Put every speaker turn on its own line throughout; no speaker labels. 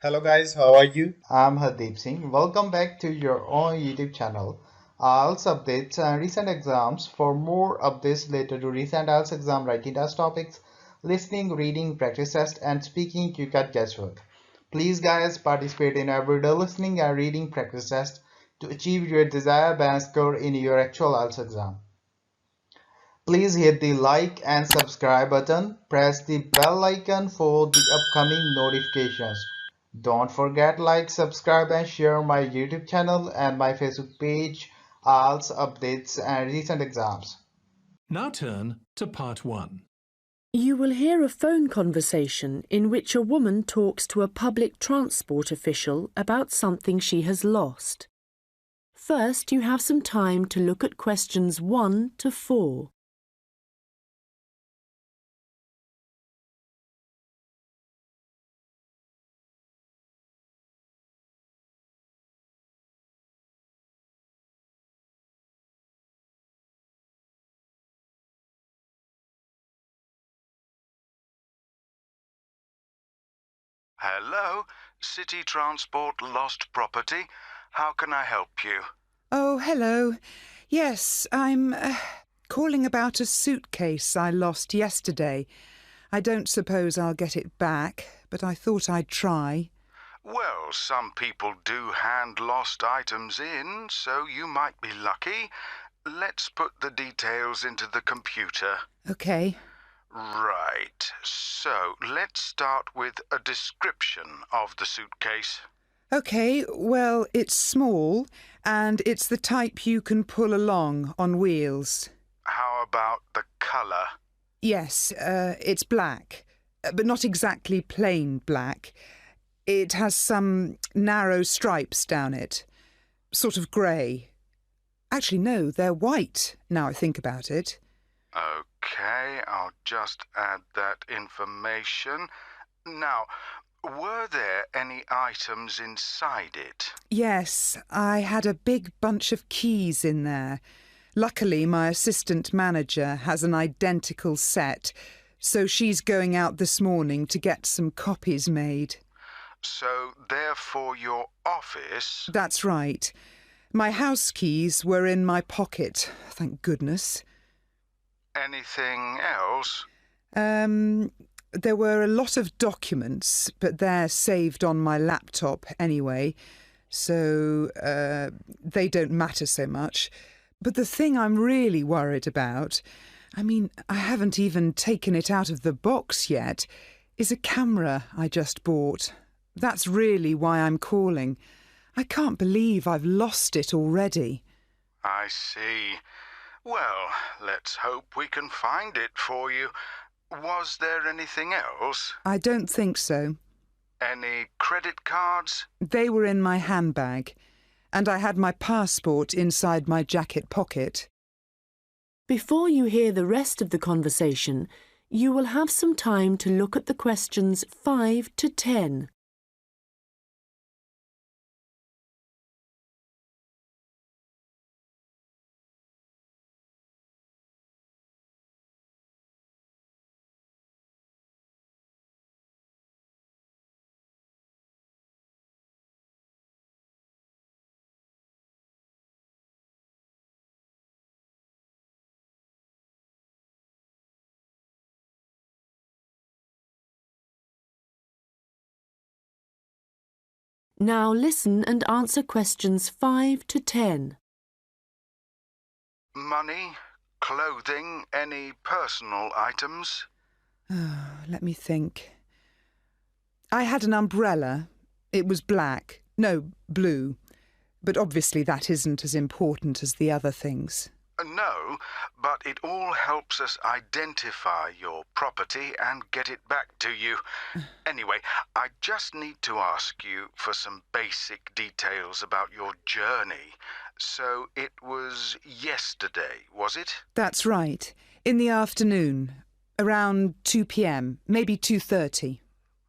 Hello guys, how are you?
I'm Hardeep Singh. Welcome back to your own YouTube channel. IELTS updates and recent exams. For more updates related to recent IELTS exam writing test topics, listening, reading, practice test, and speaking, you got guesswork. Please, guys, participate in everyday listening and reading practice test to achieve your desired band score in your actual IELTS exam. Please hit the like and subscribe button. Press the bell icon for the upcoming notifications. Don't forget like, subscribe and share my YouTube channel and my Facebook page, IELTS updates and recent exams.
Now turn to part 1.
You will hear a phone conversation in which a woman talks to a public transport official about something she has lost. First, you have some time to look at questions 1 to 4.
Hello, City Transport Lost Property. How can I help you?
Oh, hello. Yes, I'm calling about a suitcase I lost yesterday. I don't suppose I'll get it back, but I thought I'd try.
Well, some people do hand lost items in, so you might be lucky. Let's put the details into the computer.
OK.
Right, so let's start with a description of the suitcase.
OK, well, it's small, and it's the type you can pull along on wheels.
How about the colour?
Yes, it's black, but not exactly plain black. It has some narrow stripes down it, sort of grey. Actually, no, they're white, now I think about it.
OK, I'll just add that information. Now, were there any items inside it?
Yes, I had a big bunch of keys in there. Luckily, my assistant manager has an identical set, so she's going out this morning to get some copies made.
So, therefore, your office...
That's right. My house keys were in my pocket, thank goodness.
Anything else?
There were a lot of documents, but they're saved on my laptop anyway, so they don't matter so much. But the thing I'm really worried about, I haven't even taken it out of the box yet, is a camera I just bought. That's really why I'm calling. I can't believe I've lost it already.
I see. Well, let's hope we can find it for you. Was there anything else?
I don't think so.
Any credit cards?
They were in my handbag, and I had my passport inside my jacket pocket.
Before you hear the rest of the conversation, you will have some time to look at the questions 5 to 10. Now listen and answer questions 5 to 10.
Money? Clothing? Any personal items?
Oh, let me think. I had an umbrella. It was black. No, blue. But obviously that isn't as important as the other things.
No, but it all helps us identify your property and get it back to you. Anyway, I just need to ask you for some basic details about your journey. So it was yesterday, was it?
That's right. In the afternoon. Around 2 p.m, maybe 2:30.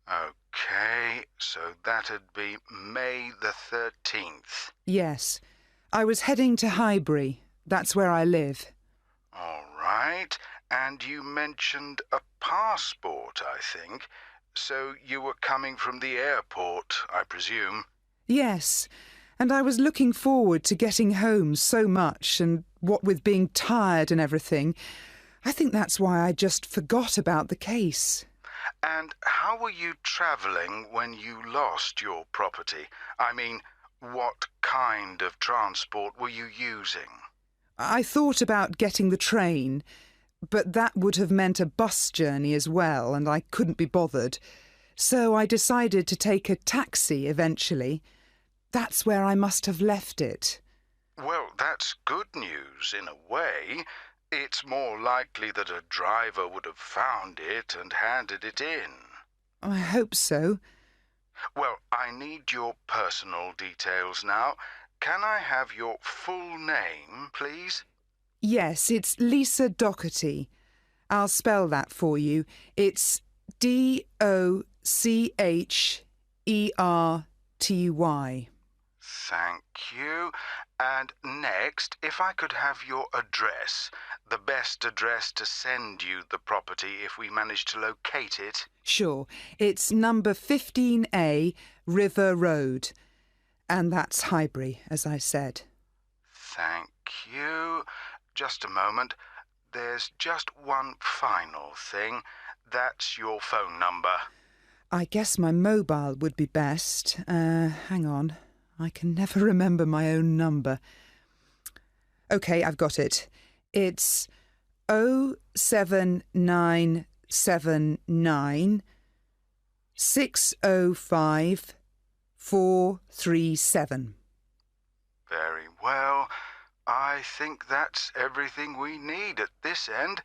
OK, so that'd be May the 13th.
Yes. I was heading to Highbury. That's where I live.
All right. And you mentioned a passport, I think. So you were coming from the airport, I presume?
Yes, and I was looking forward to getting home so much, and what with being tired and everything, I think that's why I just forgot about the case.
And how were you travelling when you lost your property? I mean, what kind of transport were you using?
I thought about getting the train, but that would have meant a bus journey as well, and I couldn't be bothered. So I decided to take a taxi eventually. That's where I must have left it.
Well, that's good news in a way. It's more likely that a driver would have found it and handed it in.
I hope so.
Well, I need your personal details now. Can I have your full name, please?
Yes, it's Lisa Docherty. I'll spell that for you. It's Docherty.
Thank you. And next, if I could have your address, the best address to send you the property if we manage to locate it.
Sure. It's number 15A, River Road. And that's Highbury, as I said.
Thank you. Just a moment. There's just one final thing. That's your phone number.
I guess my mobile would be best. Hang on. I can never remember my own number. OK, I've got it. It's 07979 605 437.
Very well. I think that's everything we need at this end.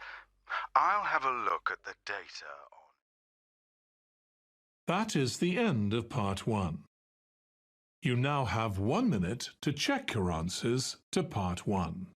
I'll have a look at the data.
That is the end of part 1. You now have 1 minute to check your answers to part 1.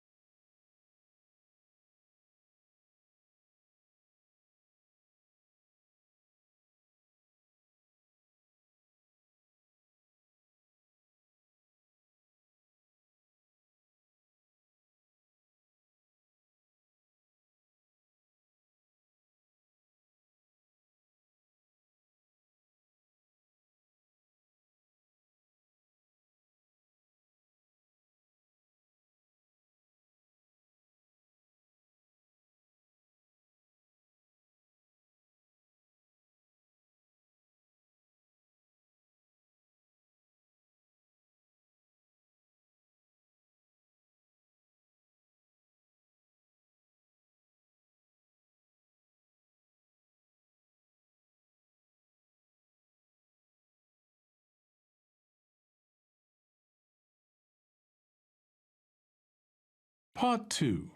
Part 2.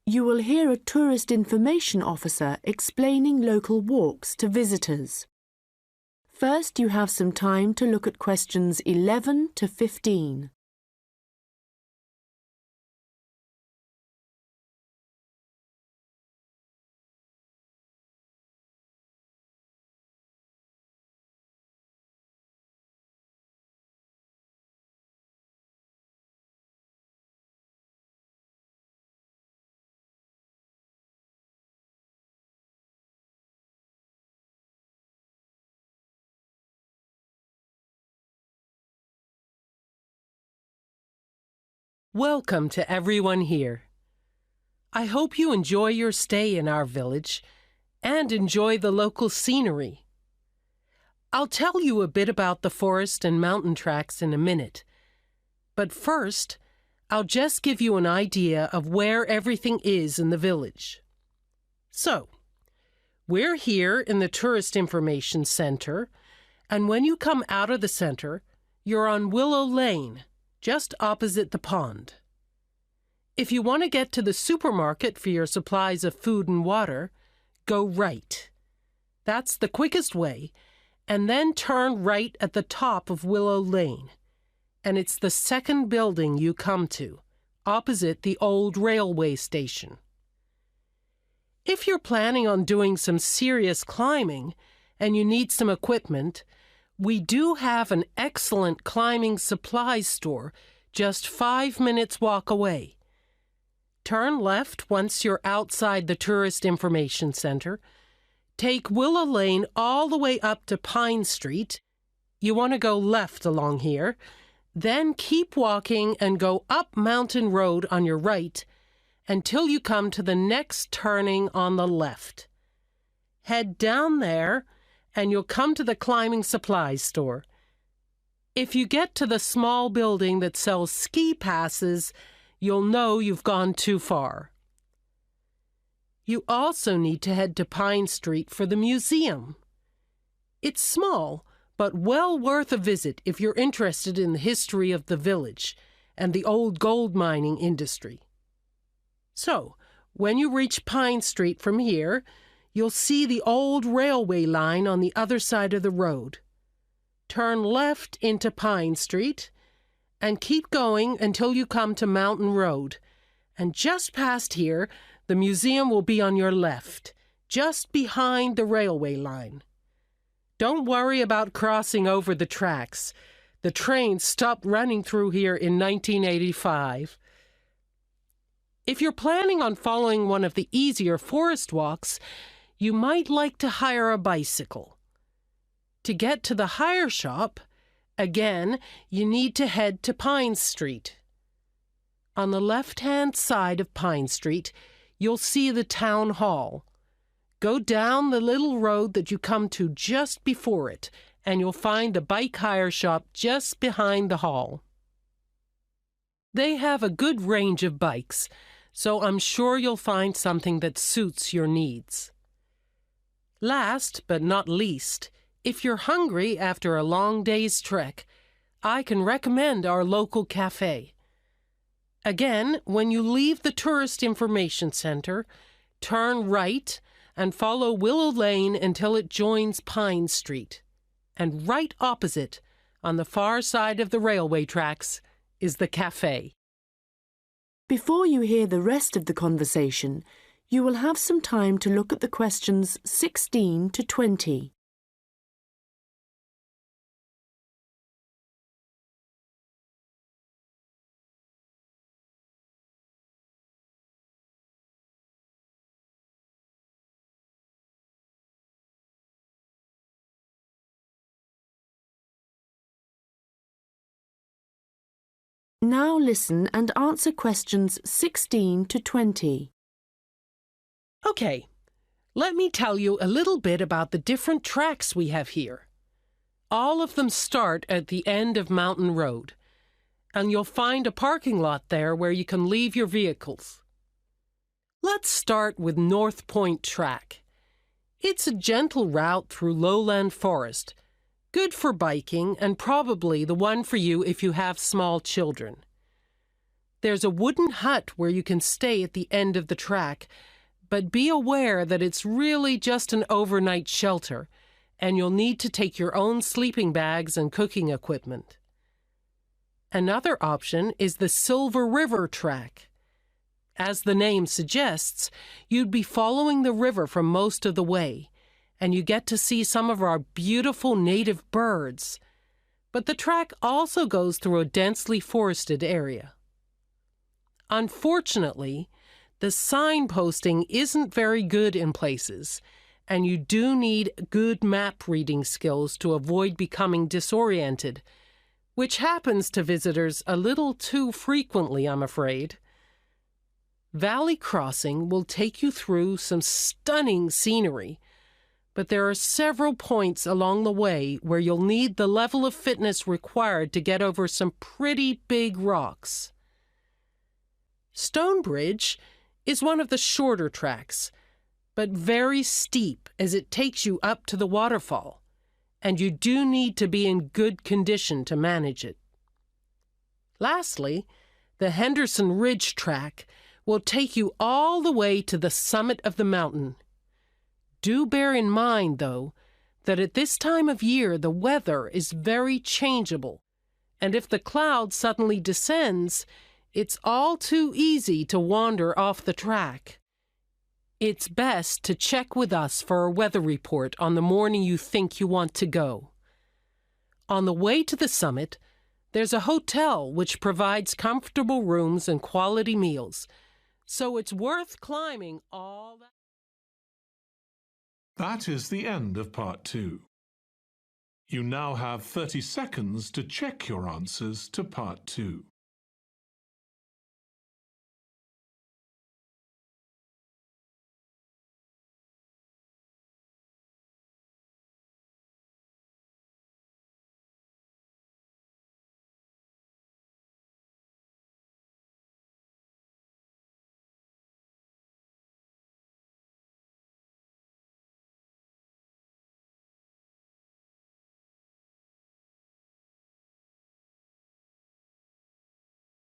You will hear a tourist information officer explaining local walks to visitors. First, you have some time to look at questions 11 to 15.
Welcome to everyone here. I hope you enjoy your stay in our village and enjoy the local scenery. I'll tell you a bit about the forest and mountain tracks in a minute, but first, I'll just give you an idea of where everything is in the village. So, we're here in the Tourist Information Center, and when you come out of the center, you're on Willow Lane, just opposite the pond. If you want to get to the supermarket for your supplies of food and water, go right. That's the quickest way, and then turn right at the top of Willow Lane. And it's the second building you come to, opposite the old railway station. If you're planning on doing some serious climbing and you need some equipment, we do have an excellent climbing supplies store just 5 minutes walk away. Turn left once you're outside the Tourist Information Center, take Willow Lane all the way up to Pine Street. You want to go left along here. Then keep walking and go up Mountain Road on your right until you come to the next turning on the left. Head down there and you'll come to the climbing supplies store. If you get to the small building that sells ski passes, you'll know you've gone too far. You also need to head to Pine Street for the museum. It's small, but well worth a visit if you're interested in the history of the village and the old gold mining industry. So, when you reach Pine Street from here, you'll see the old railway line on the other side of the road. Turn left into Pine Street and keep going until you come to Mountain Road. And just past here, the museum will be on your left, just behind the railway line. Don't worry about crossing over the tracks. The train stopped running through here in 1985. If you're planning on following one of the easier forest walks, you might like to hire a bicycle. To get to the hire shop, again, you need to head to Pine Street. On the left-hand side of Pine Street, you'll see the town hall. Go down the little road that you come to just before it, and you'll find the bike hire shop just behind the hall. They have a good range of bikes, so I'm sure you'll find something that suits your needs. Last but not least, if you're hungry after a long day's trek, I can recommend our local cafe. Again, when you leave the Tourist Information Center, turn right and follow Willow Lane until it joins Pine Street. And right opposite, on the far side of the railway tracks, is the cafe.
Before you hear the rest of the conversation, you will have some time to look at the questions 16 to 20. Now listen and answer questions 16 to 20.
Okay, let me tell you a little bit about the different tracks we have here. All of them start at the end of Mountain Road, and you'll find a parking lot there where you can leave your vehicles. Let's start with North Point Track. It's a gentle route through lowland forest, good for biking and probably the one for you if you have small children. There's a wooden hut where you can stay at the end of the track, but be aware that it's really just an overnight shelter, and you'll need to take your own sleeping bags and cooking equipment. Another option is the Silver River Track. As the name suggests, you'd be following the river for most of the way, and you get to see some of our beautiful native birds. But the track also goes through a densely forested area. Unfortunately, the signposting isn't very good in places, and you do need good map reading skills to avoid becoming disoriented, which happens to visitors a little too frequently, I'm afraid. Valley Crossing will take you through some stunning scenery, but there are several points along the way where you'll need the level of fitness required to get over some pretty big rocks. Stonebridge is one of the shorter tracks, but very steep as it takes you up to the waterfall, and you do need to be in good condition to manage it. Lastly, the Henderson Ridge track will take you all the way to the summit of the mountain. Do bear in mind, though, that at this time of year the weather is very changeable, and if the cloud suddenly descends, it's all too easy to wander off the track. It's best to check with us for a weather report on the morning you think you want to go. On the way to the summit, there's a hotel which provides comfortable rooms and quality meals, so it's worth climbing all that.
That is the end of part 2. You now have 30 seconds to check your answers to part 2.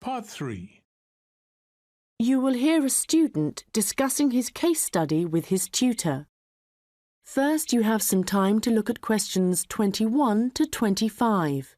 Part 3.
You will hear a student discussing his case study with his tutor. First, you have some time to look at questions 21 to 25.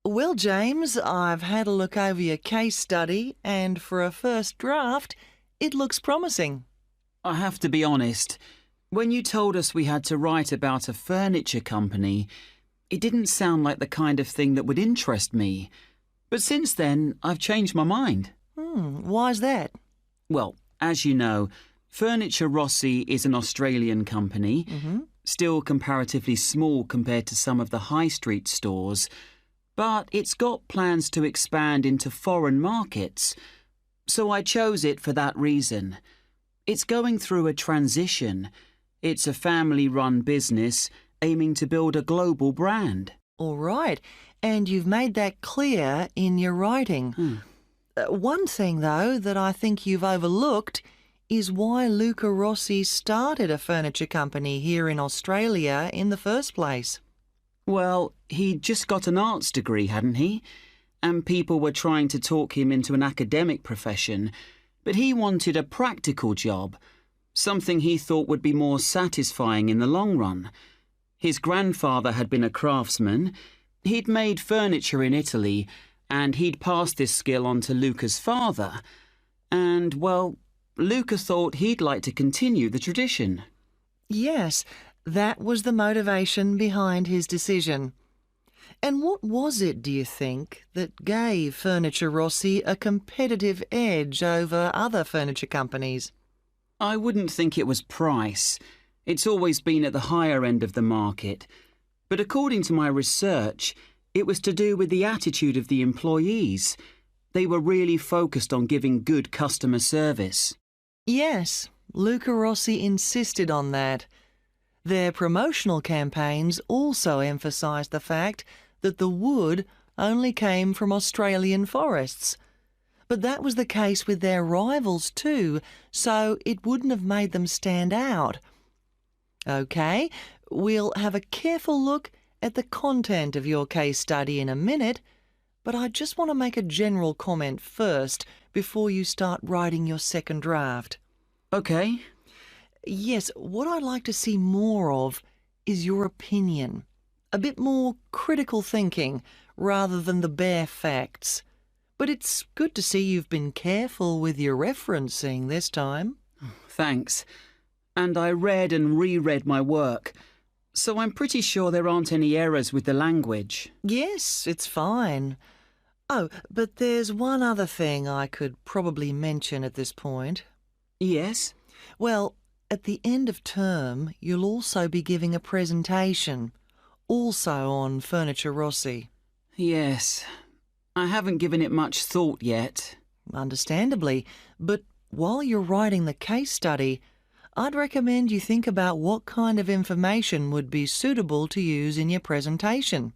Well, James, I've had a look over your case study, and for a first draft, it looks promising.
I have to be honest. When you told us we had to write about a furniture company, it didn't sound like the kind of thing that would interest me. But since then, I've changed my mind.
Why's that?
Well, as you know, Furniture Rossi is an Australian company, still comparatively small compared to some of the high street stores, but it's got plans to expand into foreign markets, so I chose it for that reason. It's going through a transition. It's a family-run business aiming to build a global brand.
All right, and you've made that clear in your writing. One thing, though, that I think you've overlooked is why Luca Rossi started a furniture company here in Australia in the first place.
Well, he'd just got an arts degree, hadn't he? And people were trying to talk him into an academic profession, but he wanted a practical job, something he thought would be more satisfying in the long run. His grandfather had been a craftsman, he'd made furniture in Italy, and he'd passed this skill on to Luca's father. And, well, Luca thought he'd like to continue the tradition.
Yes, that was the motivation behind his decision. And what was it, do you think, that gave Furniture Rossi a competitive edge over other furniture companies?
I wouldn't think it was price. It's always been at the higher end of the market. But according to my research, it was to do with the attitude of the employees. They were really focused on giving good customer service.
Yes, Luca Rossi insisted on that. Their promotional campaigns also emphasised the fact that the wood only came from Australian forests. But that was the case with their rivals too, so it wouldn't have made them stand out. OK, we'll have a careful look at the content of your case study in a minute, but I just want to make a general comment first before you start writing your second draft.
OK.
Yes, what I'd like to see more of is your opinion. A bit more critical thinking rather than the bare facts. But it's good to see you've been careful with your referencing this time.
Thanks. And I read and reread my work, so I'm pretty sure there aren't any errors with the language.
Yes, it's fine. Oh, but there's one other thing I could probably mention at this point.
Yes?
Well, at the end of term, you'll also be giving a presentation, also on Furniture Rossi.
Yes. I haven't given it much thought yet.
Understandably, but while you're writing the case study, I'd recommend you think about what kind of information would be suitable to use in your presentation.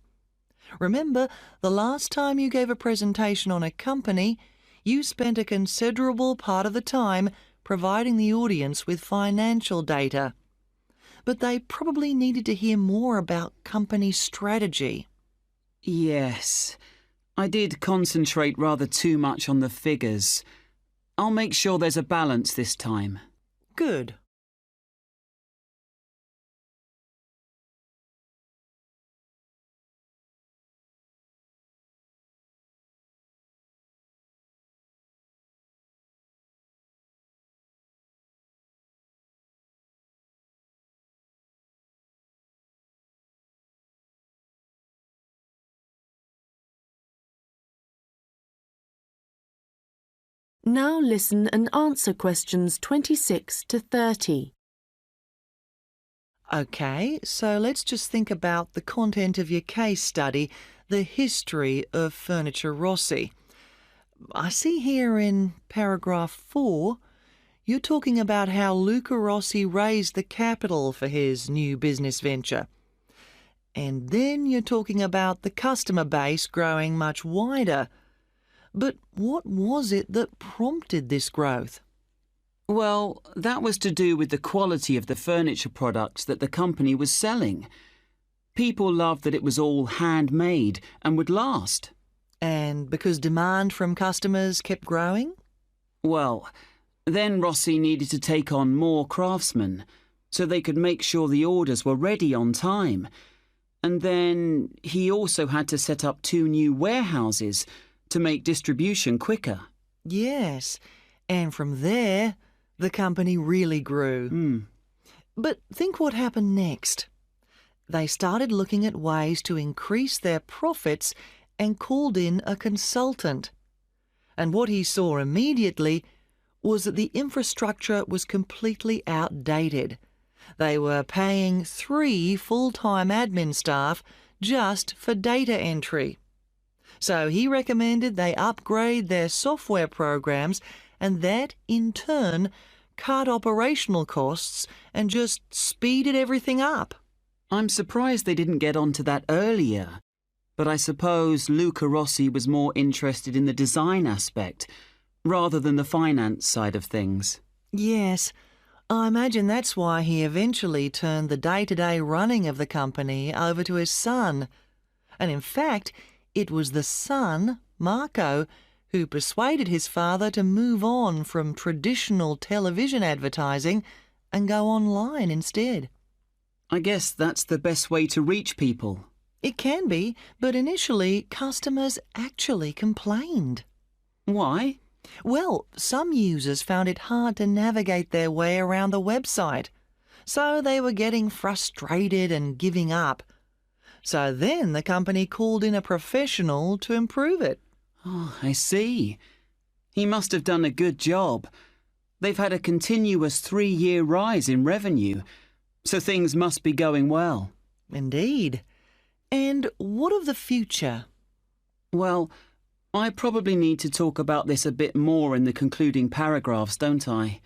Remember, the last time you gave a presentation on a company, you spent a considerable part of the time providing the audience with financial data. But they probably needed to hear more about company strategy.
Yes. I did concentrate rather too much on the figures. I'll make sure there's a balance this time.
Good.
Now listen and answer questions 26 to 30.
OK, so let's just think about the content of your case study, the history of Furniture Rossi. I see here in paragraph 4, you're talking about how Luca Rossi raised the capital for his new business venture. And then you're talking about the customer base growing much wider. But what was it that prompted this growth?
Well, that was to do with the quality of the furniture products that the company was selling. People loved that it was all handmade and would last.
And because demand from customers kept growing?
Well, then Rossi needed to take on more craftsmen so they could make sure the orders were ready on time. And then he also had to set up 2 new warehouses to make distribution quicker.
Yes, and from there, the company really grew. But think what happened next. They started looking at ways to increase their profits and called in a consultant. And what he saw immediately was that the infrastructure was completely outdated. They were paying 3 full-time admin staff just for data entry. So he recommended they upgrade their software programs, and that, in turn, cut operational costs and just speeded everything up.
I'm surprised they didn't get onto that earlier. But I suppose Luca Rossi was more interested in the design aspect rather than the finance side of things.
Yes, I imagine that's why he eventually turned the day-to-day running of the company over to his son. And in fact, it was the son, Marco, who persuaded his father to move on from traditional television advertising and go online instead.
I guess that's the best way to reach people.
It can be, but initially customers actually complained.
Why?
Well, some users found it hard to navigate their way around the website, so they were getting frustrated and giving up. So then the company called in a professional to improve it.
Oh, I see. He must have done a good job. They've had a continuous 3-year rise in revenue, so things must be going well.
Indeed. And what of the future?
Well, I probably need to talk about this a bit more in the concluding paragraphs, don't I?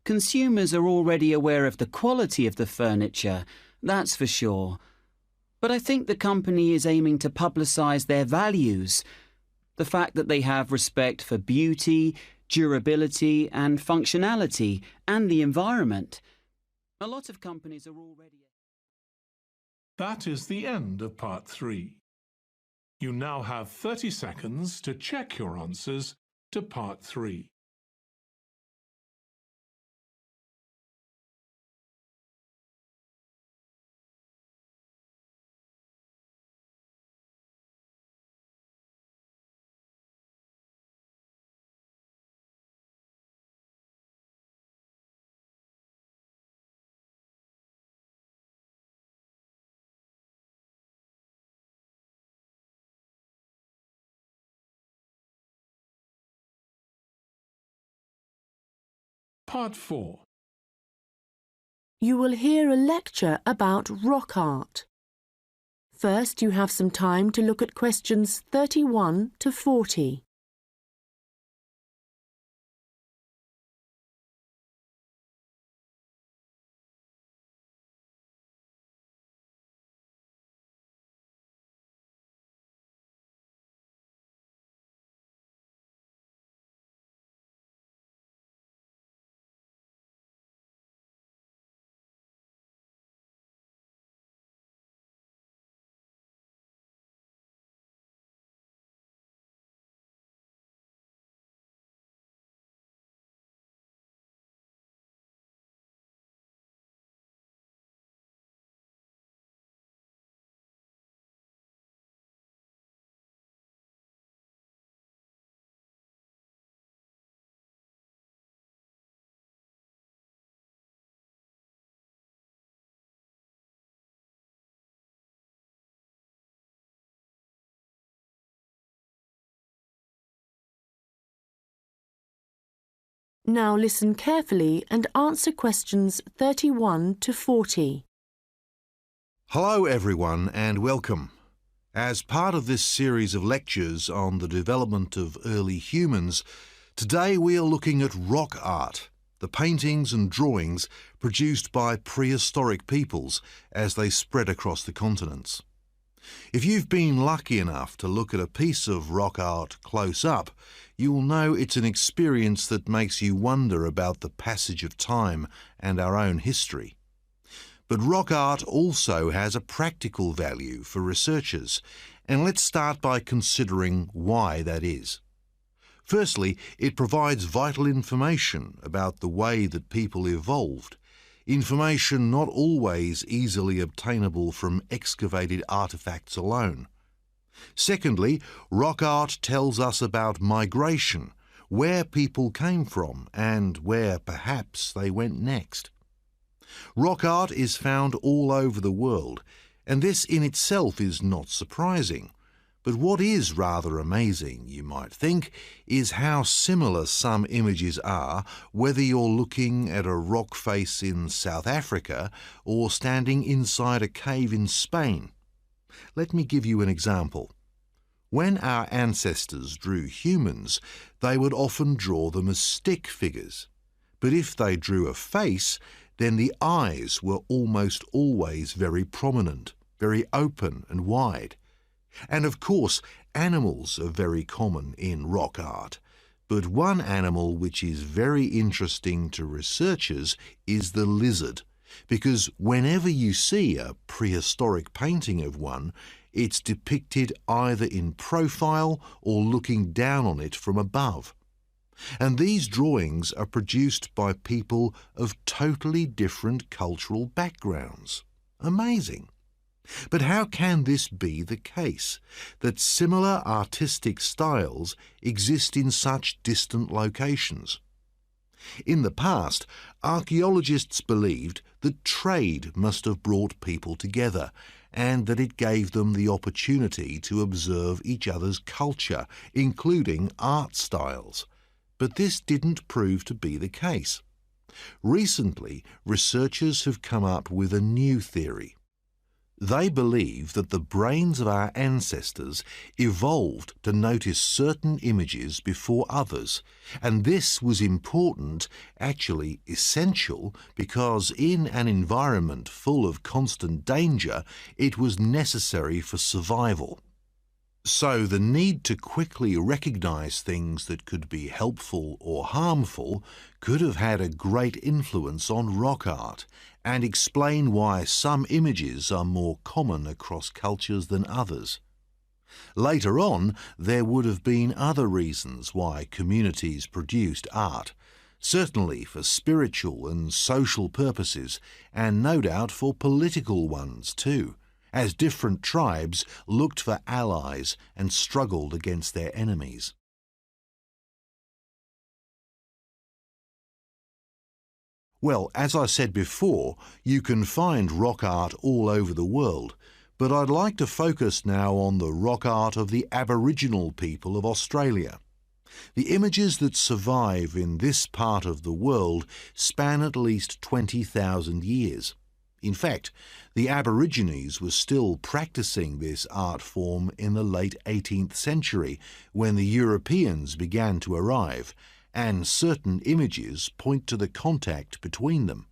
Consumers are already aware of the quality of the furniture, that's for sure. But I think the company is aiming to publicise their values. The fact that they have respect for beauty, durability and functionality and the environment. A lot of companies are already...
That is the end of part 3. You now have 30 seconds to check your answers to part 3. Part 4.
You will hear a lecture about rock art. First, you have some time to look at questions 31 to 40. Now listen carefully and answer questions 31 to 40.
Hello everyone and welcome. As part of this series of lectures on the development of early humans, today we are looking at rock art, the paintings and drawings produced by prehistoric peoples as they spread across the continents. If you've been lucky enough to look at a piece of rock art close up, you'll know it's an experience that makes you wonder about the passage of time and our own history. But rock art also has a practical value for researchers, and let's start by considering why that is. Firstly, it provides vital information about the way that people evolved, information not always easily obtainable from excavated artefacts alone. Secondly, rock art tells us about migration, where people came from and where perhaps they went next. Rock art is found all over the world, and this in itself is not surprising. But what is rather amazing, you might think, is how similar some images are, whether you're looking at a rock face in South Africa or standing inside a cave in Spain. Let me give you an example. When our ancestors drew humans, they would often draw them as stick figures. But if they drew a face, then the eyes were almost always very prominent, very open and wide. And of course, animals are very common in rock art. But one animal which is very interesting to researchers is the lizard, because whenever you see a prehistoric painting of one, it's depicted either in profile or looking down on it from above. And these drawings are produced by people of totally different cultural backgrounds. Amazing. But how can this be the case, that similar artistic styles exist in such distant locations? In the past, archaeologists believed that trade must have brought people together, and that it gave them the opportunity to observe each other's culture, including art styles. But this didn't prove to be the case. Recently, researchers have come up with a new theory. They believe that the brains of our ancestors evolved to notice certain images before others, and this was important, actually essential, because in an environment full of constant danger, it was necessary for survival. So the need to quickly recognize things that could be helpful or harmful could have had a great influence on rock art, and explain why some images are more common across cultures than others. Later on, there would have been other reasons why communities produced art, certainly for spiritual and social purposes, and no doubt for political ones too, as different tribes looked for allies and struggled against their enemies. Well, as I said before, you can find rock art all over the world, but I'd like to focus now on the rock art of the Aboriginal people of Australia. The images that survive in this part of the world span at least 20,000 years. In fact, the Aborigines were still practicing this art form in the late 18th century when the Europeans began to arrive, and certain images point to the contact between them.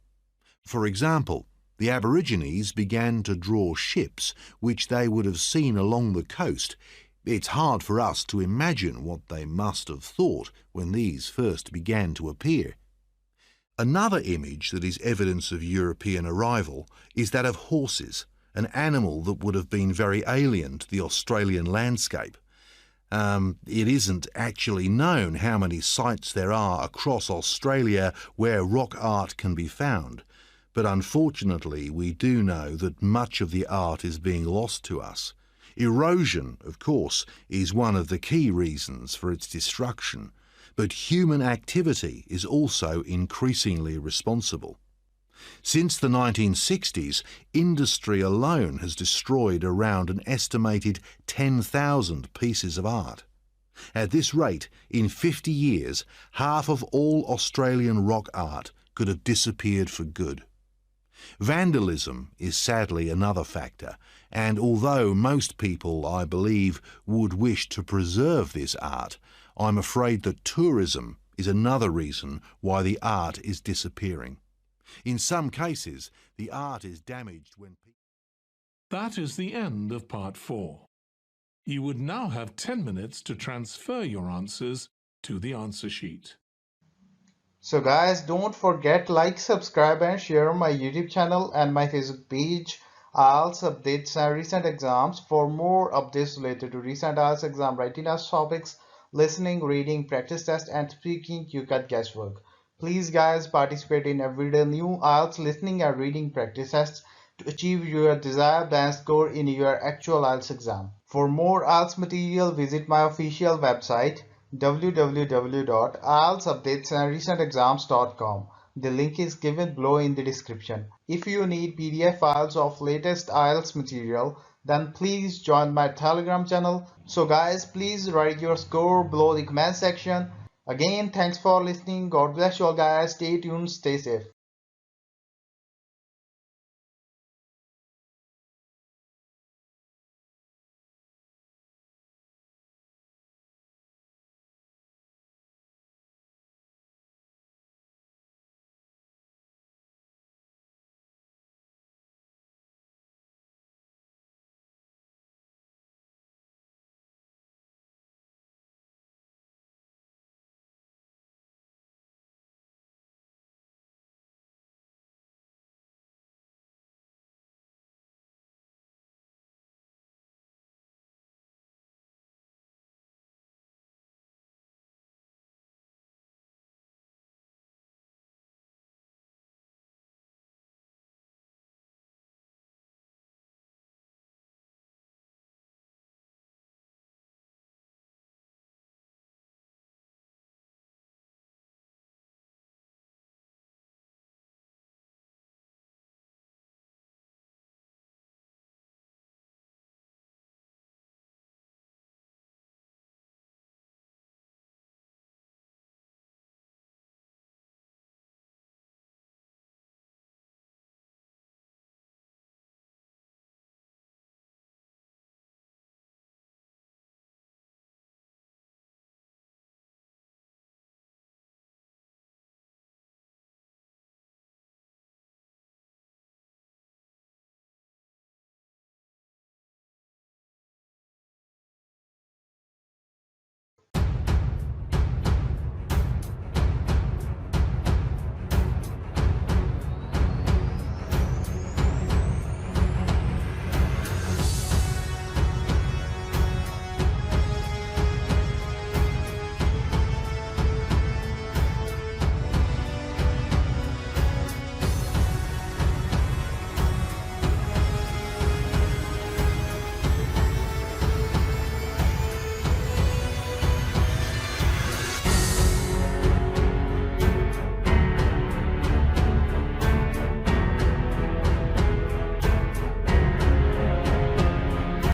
For example, the Aborigines began to draw ships which they would have seen along the coast. It's hard for us to imagine what they must have thought when these first began to appear. Another image that is evidence of European arrival is that of horses, an animal that would have been very alien to the Australian landscape. It isn't actually known how many sites there are across Australia where rock art can be found, but unfortunately we do know that much of the art is being lost to us. Erosion, of course, is one of the key reasons for its destruction, but human activity is also increasingly responsible. Since the 1960s, industry alone has destroyed around an estimated 10,000 pieces of art. At this rate, in 50 years, half of all Australian rock art could have disappeared for good. Vandalism is sadly another factor, and although most people, I believe, would wish to preserve this art, I'm afraid that tourism is another reason why the art is disappearing. In some cases, the art is damaged when people...
That is the end of part 4. You would now have 10 minutes to transfer your answers to the answer sheet.
So guys, don't forget like, subscribe and share my YouTube channel and my Facebook page. IELTS updates and recent exams. For more updates related to recent IELTS exam writing test topics, listening, reading, practice test and speaking, you got guesswork. Please guys, participate in everyday new IELTS listening and reading practice tests to achieve your desired band score in your actual IELTS exam. For more IELTS material, visit my official website www.ieltsupdatesandrecentexams.com. The link is given below in the description. If you need PDF files of latest IELTS material, then please join my Telegram channel. So guys, please write your score below the comment section. Again, thanks for listening. God bless you all guys. Stay tuned, stay safe.